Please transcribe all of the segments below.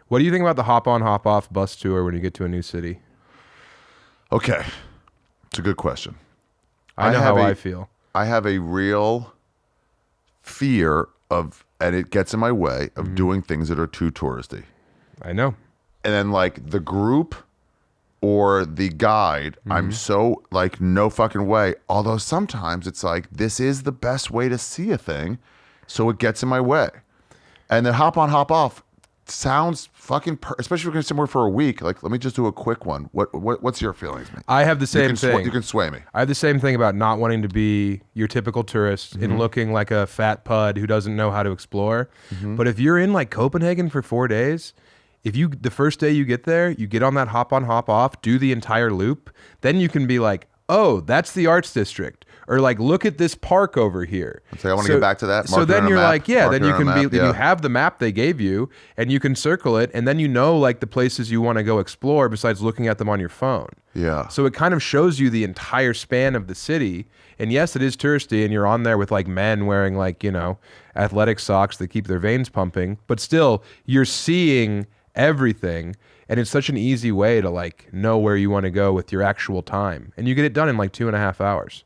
What do you think about the hop on, hop off bus tour when you get to a new city? Okay. It's a good question. I know how I feel. I have a real fear of, and it gets in my way of doing things that are too touristy. I know. And then like the group or the guide, I'm so like, no fucking way. Although sometimes it's like, this is the best way to see a thing. So it gets in my way. And then hop on, hop off sounds fucking, especially if you're going somewhere for a week. Like, let me just do a quick one. What's your feelings, man? I have the same thing. You can sway me. I have the same thing about not wanting to be your typical tourist and looking like a fat pud who doesn't know how to explore. But if you're in like Copenhagen for 4 days, if you the first day you get there, you get on that hop on, hop off, do the entire loop, then you can be like, oh, that's the arts district. Or like, look at this park over here. So I want to get back to that. So then you're like, yeah, then you can be, you have the map they gave you and you can circle it. And then you know like the places you want to go explore besides looking at them on your phone. Yeah. So it kind of shows you the entire span of the city. And yes, it is touristy and you're on there with like men wearing like, you know, athletic socks that keep their veins pumping. But still, you're seeing everything. And it's such an easy way to like know where you want to go with your actual time. And you get it done in like 2.5 hours.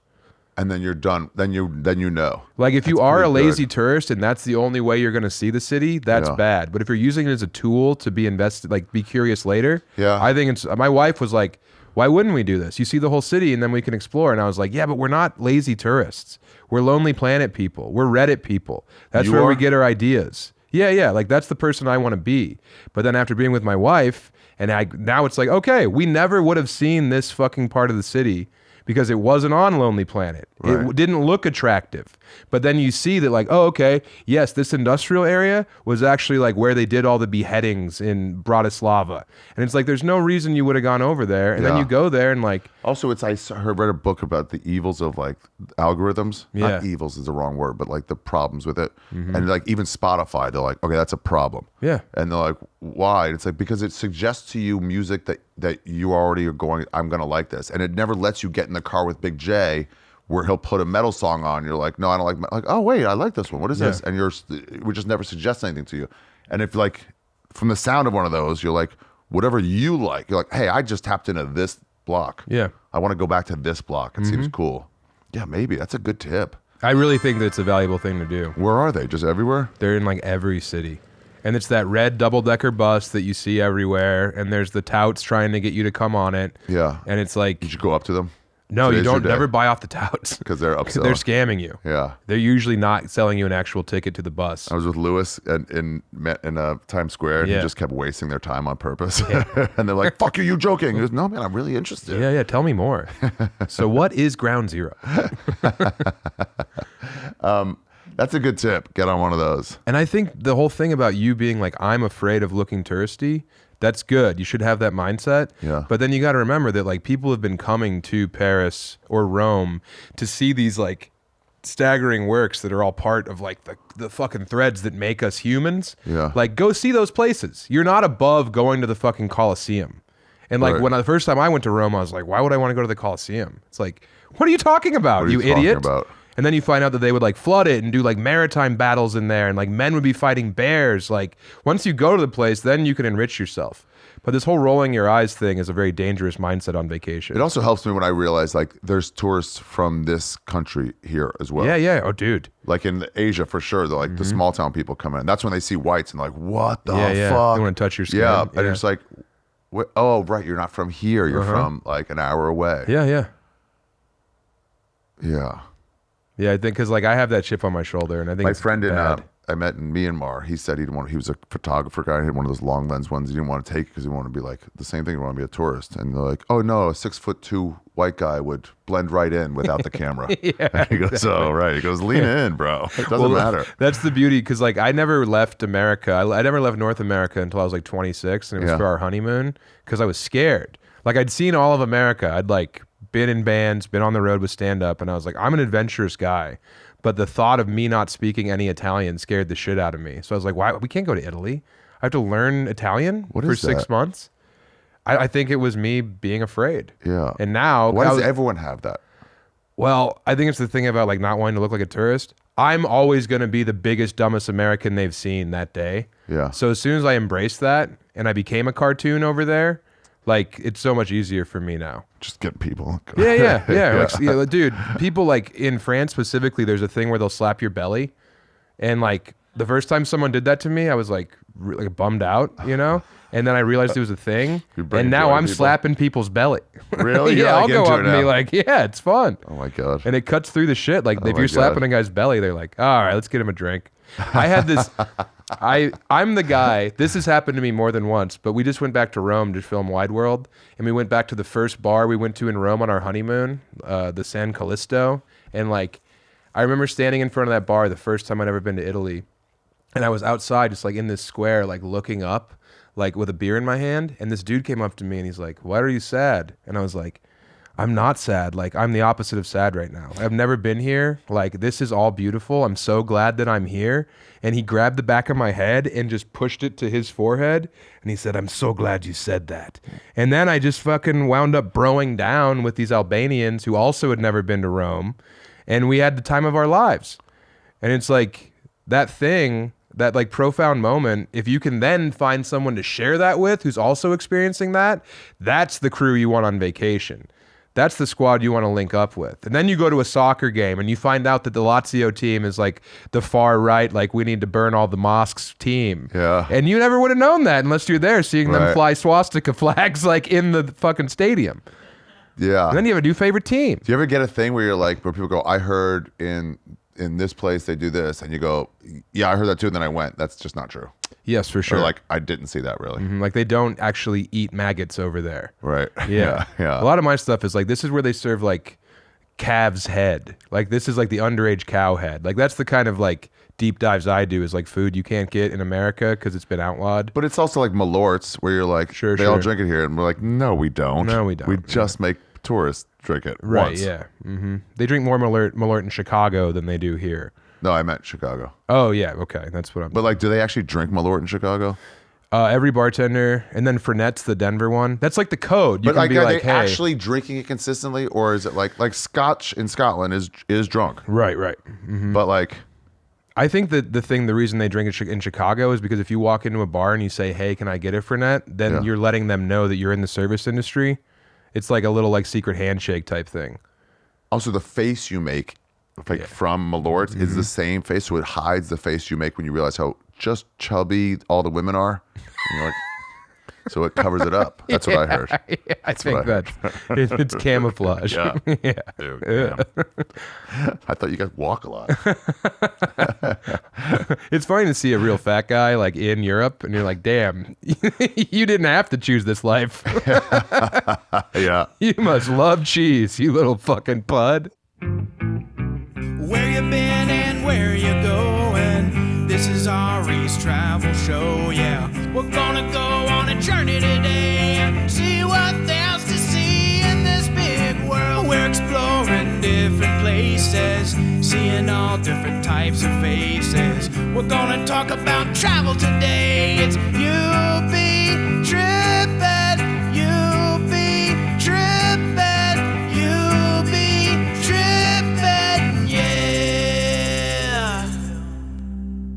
And then you're done. Then you know. Like if you are a lazy tourist and that's the only way you're going to see the city, that's bad. But if you're using it as a tool to be invested, like be curious later, I think it's. My wife was like, "Why wouldn't we do this? You see the whole city and then we can explore." And I was like, "Yeah, but we're not lazy tourists. We're Lonely Planet people. We're Reddit people. That's where we get our ideas." Yeah. Like that's the person I want to be. But then after being with my wife, and now it's like, okay, we never would have seen this fucking part of the city because it wasn't on Lonely Planet. Right. It didn't look attractive. But then you see that like, oh, okay, yes, this industrial area was actually like where they did all the beheadings in Bratislava. And it's like, there's no reason you would have gone over there. And then you go there and like... Also, I read a book about the evils of like algorithms. Not evils is the wrong word, but like the problems with it. And like even Spotify, they're like, okay, that's a problem. Yeah. And they're like, why? And it's like, because it suggests to you music that you already are going, I'm going to like this. And it never lets you get in the car with Big J where he'll put a metal song on. You're like, no, I don't like oh, wait, I like this one. What is this? And we just never suggest anything to you. And if like, from the sound of one of those, you're like, whatever you like, you're like, hey, I just tapped into this block. Yeah. I want to go back to this block. It seems cool. Yeah, maybe. That's a good tip. I really think that it's a valuable thing to do. Where are they? Just everywhere? They're in like every city. And it's that red double-decker bus that you see everywhere. And there's the touts trying to get you to come on it. Yeah. And it's like... Did you go up to them? No, you don't never buy off the touts. Because they're upselling. They're scamming you. Yeah. They're usually not selling you an actual ticket to the bus. I was with Lewis in Times Square, and he just kept wasting their time on purpose. Yeah. And they're like, fuck you, you joking? He goes, no, man, I'm really interested. Yeah, tell me more. So what is Ground Zero? That's a good tip. Get on one of those. And I think the whole thing about you being like, I'm afraid of looking touristy, that's good. You should have that mindset. Yeah. But then you got to remember that like people have been coming to Paris or Rome to see these like staggering works that are all part of like the fucking threads that make us humans. Yeah. Like go see those places. You're not above going to the fucking Colosseum. And like when the first time I went to Rome, I was like, why would I want to go to the Colosseum? It's like, what are you talking about, you idiot? About? And then you find out that they would like flood it and do like maritime battles in there and like men would be fighting bears. Like once you go to the place, then you can enrich yourself. But this whole rolling your eyes thing is a very dangerous mindset on vacation. It also helps me when I realize like there's tourists from this country here as well. Yeah. Oh, dude. Like in Asia for sure. They're like the small town people come in. That's when they see whites and like, what the fuck? They want to touch your skin. Yeah. And it's like, oh, right. You're not from here. You're from like an hour away. Yeah. Yeah, I think because like I have that chip on my shoulder, and I think my friend I met in Myanmar. He said he was a photographer guy. He had one of those long lens ones. He didn't want to take because he wanted to be like the same thing. He wanted to be a tourist. And they're like, oh no, a 6'2" white guy would blend right in without the camera. And he goes, oh right. He goes, lean in, bro. It doesn't matter. That's the beauty because like I never left America. I never left North America until I was like 26, and it was for our honeymoon because I was scared. Like I'd seen all of America. I'd like been in bands, been on the road with stand-up, and I was like, I'm an adventurous guy. But the thought of me not speaking any Italian scared the shit out of me. So I was like, why? We can't go to Italy. I have to learn Italian for 6 months. I think it was me being afraid. Yeah. And now... Why does everyone have that? Well, I think it's the thing about like not wanting to look like a tourist. I'm always going to be the biggest, dumbest American they've seen that day. Yeah. So as soon as I embrace that and I became a cartoon over there, like it's so much easier for me now. Just get people. Yeah. Like, dude, people like in France specifically, there's a thing where they'll slap your belly, and like the first time someone did that to me, I was like bummed out, you know. And then I realized it was a thing, and now I'm slapping people's belly. Really? Yeah, I'll go up and be like, yeah, it's fun. Oh my God. And it cuts through the shit. Like if you're slapping a guy's belly, they're like, all right, let's get him a drink. I had this, I'm the guy, this has happened to me more than once, but we just went back to Rome to film Wide World, and we went back to the first bar we went to in Rome on our honeymoon, the San Callisto. And like, I remember standing in front of that bar the first time I'd ever been to Italy, and I was outside just like in this square, like looking up, like with a beer in my hand, and this dude came up to me and he's like, why are you sad? And I was like, I'm not sad. Like, I'm the opposite of sad right now. I've never been here. Like, this is all beautiful. I'm so glad that I'm here. And he grabbed the back of my head and just pushed it to his forehead. And he said, I'm so glad you said that. And then I just fucking wound up broing down with these Albanians who also had never been to Rome. And we had the time of our lives. And it's like that thing, that like profound moment, if you can then find someone to share that with who's also experiencing that, that's the crew you want on vacation. That's the squad you want to link up with. And then you go to a soccer game and you find out that the Lazio team is like the far right, like we need to burn all the mosques team. Yeah. And you never would have known that unless you're there seeing them fly swastika flags like in the fucking stadium. Yeah. And then you have a new favorite team. Do you ever get a thing where you're like, where people go, I heard in this place they do this, and you go, yeah, I heard that too, and then I went. That's just not true. Yes, for sure. Or like, I didn't see that really. Mm-hmm. Like they don't actually eat maggots over there. Right. Yeah. Yeah. A lot of my stuff is like, this is where they serve like calf's head. Like this is like the underage cow head. Like that's the kind of like deep dives I do, is like food you can't get in America because it's been outlawed. But it's also like Malorts, where you're like, they all drink it here, and we're like, no, we don't. No, we don't. We just make tourists drink it right, once. Yeah. Mm-hmm. They drink more Malort in Chicago than they do here. No, I meant Chicago. Oh, yeah. Okay. That's what I'm... But like, do they actually drink Malort in Chicago? Every bartender, and then Fernette's the Denver one. That's like the code. You but can like, be are like, they hey, actually drinking it consistently, or is it like Scotch in Scotland is drunk? Right. Mm-hmm. But like... I think that the reason they drink it in Chicago is because if you walk into a bar and you say, hey, can I get a Fernet? Then you're letting them know that you're in the service industry. It's like a little like secret handshake type thing. Also, the face you make from Malort is the same face, so it hides the face you make when you realize how just chubby all the women are. And you're like, so it covers it up. That's what I heard. Yeah, I think it's camouflage. Yeah. Yeah. Dude, I thought you guys walk a lot. It's funny to see a real fat guy like in Europe, and you're like, damn, you didn't have to choose this life. Yeah. You must love cheese, you little fucking pud. Where you been and where you going? This is Ari's travel show, yeah. We're gonna go on a journey today, see what there's to see in this big world. We're exploring different places, seeing all different types of faces. We're gonna talk about travel today. It's you